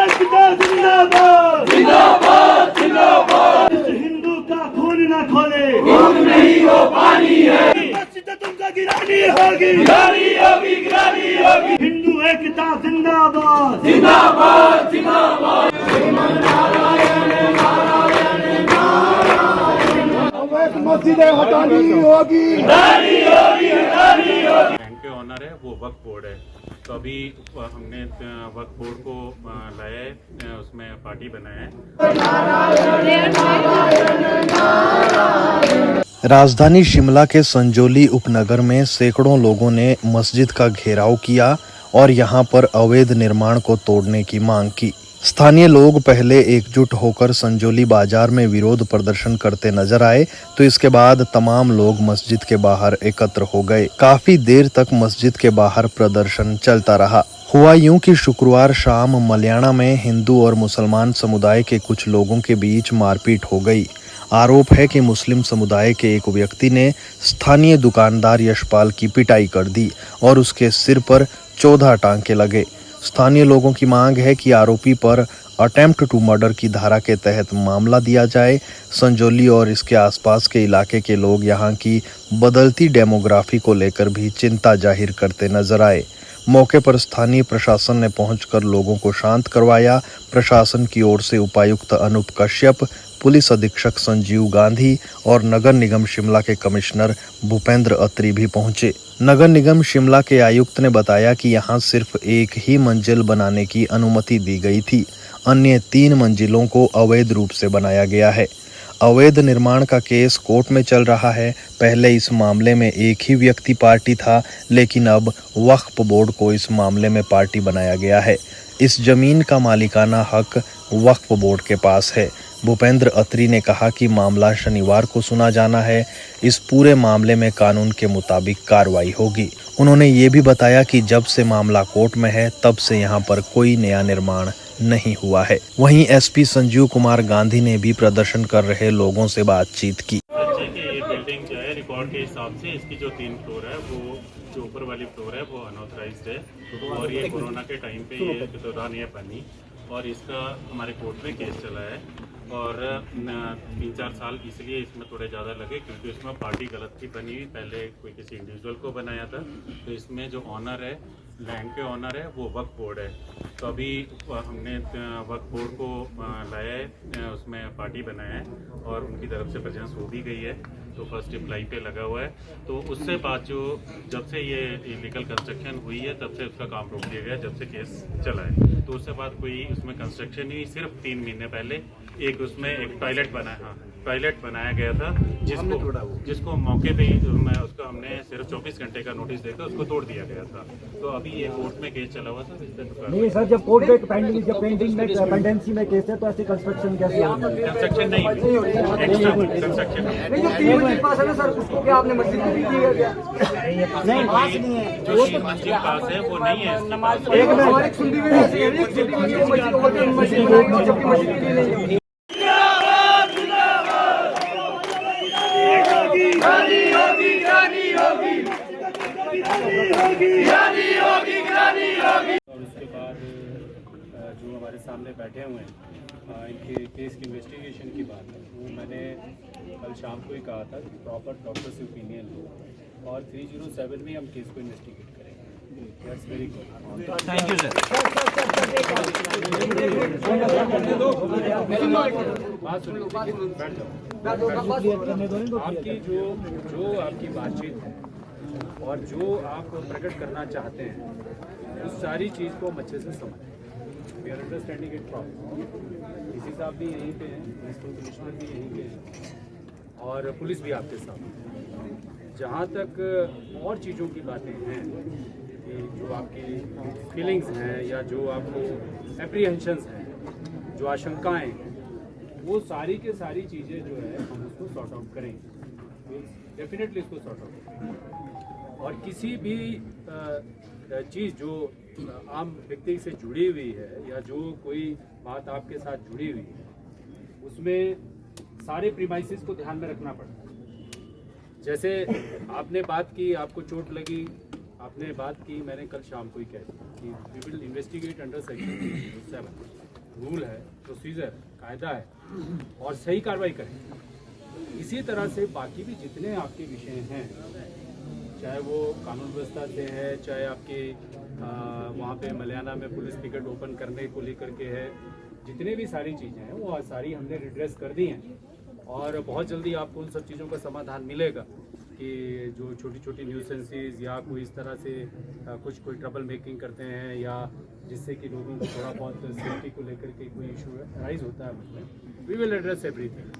एकता जिंदाबाद जिंदाबाद जिंदाबाद। हिंदू का खून न खोले, खून नहीं वो पानी है, मस्जिद तुमको गिरानी होगी गिरानी होगी गिरानी होगी। हिंदू एकता जिंदाबाद जिंदाबाद जिंदाबाद। मस्जिदें हटानी होगी हटानी होगी हटानी होगी। बैंक के ऑनर है वो वक्फ बोर्ड है, तो अभी हमने वक्फ बोर्ड को लाया है, उसमें पार्टी बनाया है। राजधानी शिमला के संजौली उपनगर में सैकड़ों लोगों ने मस्जिद का घेराव किया और यहां पर अवैध निर्माण को तोड़ने की मांग की। स्थानीय लोग पहले एकजुट होकर संजौली बाजार में विरोध प्रदर्शन करते नजर आए, तो इसके बाद तमाम लोग मस्जिद के बाहर एकत्र हो गए। काफी देर तक मस्जिद के बाहर प्रदर्शन चलता रहा। हुआ यूं कि शुक्रवार शाम मल्याणा में हिंदू और मुसलमान समुदाय के कुछ लोगों के बीच मारपीट हो गई। आरोप है कि मुस्लिम समुदाय के एक व्यक्ति ने स्थानीय दुकानदार यशपाल की पिटाई कर दी और उसके सिर पर 14 टांके लगे। स्थानीय लोगों की मांग है कि आरोपी पर अटेम्प्ट टू मर्डर की धारा के तहत मामला दिया जाए। संजौली और इसके आसपास के इलाके के लोग यहां की बदलती डेमोग्राफी को लेकर भी चिंता जाहिर करते नजर आए। मौके पर स्थानीय प्रशासन ने पहुंचकर लोगों को शांत करवाया। प्रशासन की ओर से उपायुक्त अनूप कश्यप, पुलिस अधीक्षक संजीव गांधी और नगर निगम शिमला के कमिश्नर भूपेंद्र अत्री भी पहुंचे। नगर निगम शिमला के आयुक्त ने बताया कि यहां सिर्फ एक ही मंजिल बनाने की अनुमति दी गई थी, अन्य 3 मंजिलों को अवैध रूप से बनाया गया है। अवैध निर्माण का केस कोर्ट में चल रहा है। पहले इस मामले में एक ही व्यक्ति पार्टी था, लेकिन अब वक्फ बोर्ड को इस मामले में पार्टी बनाया गया है। इस जमीन का मालिकाना हक वक्फ बोर्ड के पास है। भूपेंद्र अत्री ने कहा कि मामला शनिवार को सुना जाना है। इस पूरे मामले में कानून के मुताबिक कार्रवाई होगी। उन्होंने ये भी बताया कि जब से मामला कोर्ट में है तब से यहाँ पर कोई नया निर्माण नहीं हुआ है। वहीं एसपी संजीव कुमार गांधी ने भी प्रदर्शन कर रहे लोगों से बातचीत की। ये बिल्डिंग जो है रिकॉर्ड के हिसाब से इसकी जो 3 फ्लोर है, वो जो ऊपर वाली फ्लोर है वो अनऑथराइज्ड है और ये कोरोना के टाइम पे ये दौरान ये बनी और इसका हमारे कोर्ट में केस चला है और 3-4 साल इसलिए इसमें थोड़े ज़्यादा लगे क्योंकि इसमें पार्टी गलत थी बनी हुई। पहले कोई किसी इंडिविजुअल को बनाया था, तो इसमें जो ऑनर है, लैंड के ऑनर है, वो वक्फ बोर्ड है। तो अभी हमने वक्फ बोर्ड को लाया है, उसमें पार्टी बनाया है और उनकी तरफ से प्रेजेंस हो भी गई है, तो फर्स्ट अप्लाई पे लगा हुआ है। तो उससे बाद जो जब से ये इलीगल कंस्ट्रक्शन हुई है तब से उसका काम रोक दिया गया, जब से केस चला है। तो उसके बाद कोई उसमें कंस्ट्रक्शन नहीं, सिर्फ 3 महीने पहले एक उसमें एक टॉयलेट बनाया गया था, जिसको मौके पे ही उसका हमने सिर्फ 24 घंटे का नोटिस देकर उसको तोड़ दिया गया था। तो अभी ये कोर्ट में केस चला हुआ था। नहीं सर, जब कोर्ट में पेंडेंसी में केस है तो ऐसी कंस्ट्रक्शन कैसे होगी? कंस्ट्रक्शन नहीं, एक्स्ट्रा कंस्ट्रक्शन जो 3 मंजिल पास है वो नहीं है इसके पास। और उसके बाद जो हमारे सामने बैठे हुए हैं इनके केस की इन्वेस्टिगेशन की बात है, वो मैंने कल शाम को ही कहा था कि प्रॉपर डॉक्टर से ओपिनियन लो और 307 में हम केस को इन्वेस्टिगेट करेंगे। That's very good, thank you sir. बात सुनिए, बैठ जाओ। आपकी जो आपकी बातचीत है और जो आप प्रकट करना चाहते हैं उस सारी चीज़ को हम अच्छे से समझें। We are understanding it proper. DC साहब भी यहीं पे हैं, म्युनिसिपल कमिश्नर भी यहीं पे हैं और पुलिस भी आपके साथ है। जहाँ तक और चीज़ों की बातें हैं कि जो आपकी फीलिंग्स हैं या जो आपको एप्रीहेंशंस हैं, जो आशंकाएँ हैं, वो सारी के सारी चीज़ें जो है हम उसको सॉर्ट आउट करेंगे, डेफिनेटली इसको सॉर्ट आउट करेंगे। और किसी भी चीज़ जो आम व्यक्ति से जुड़ी हुई है या जो कोई बात आपके साथ जुड़ी हुई है उसमें सारे प्रीमाइसेस को ध्यान में रखना पड़ता है। जैसे आपने बात की, आपको चोट लगी, आपने बात की, मैंने कल शाम को ही कह दी कि we will investigate under section 7। Rule है, प्रोसीजर, कायदा है और सही कार्रवाई करें। इसी तरह से बाकी भी जितने आपके विषय हैं, चाहे वो कानून व्यवस्था से है, चाहे आपके वहाँ पे मलयाना में पुलिस पिकेट ओपन करने को लेकर के है, जितने भी सारी चीज़ें हैं वो सारी हमने रिड्रेस कर दी हैं और बहुत जल्दी आपको उन सब चीज़ों का समाधान मिलेगा कि जो छोटी छोटी न्यूसेंसेस या कोई इस तरह से कोई ट्रबल मेकिंग करते हैं या जिससे कि लोगों को थोड़ा बहुत सेफ्टी को लेकर के कोई इशू राइज होता है, वी विल एड्रेस एवरीथिंग।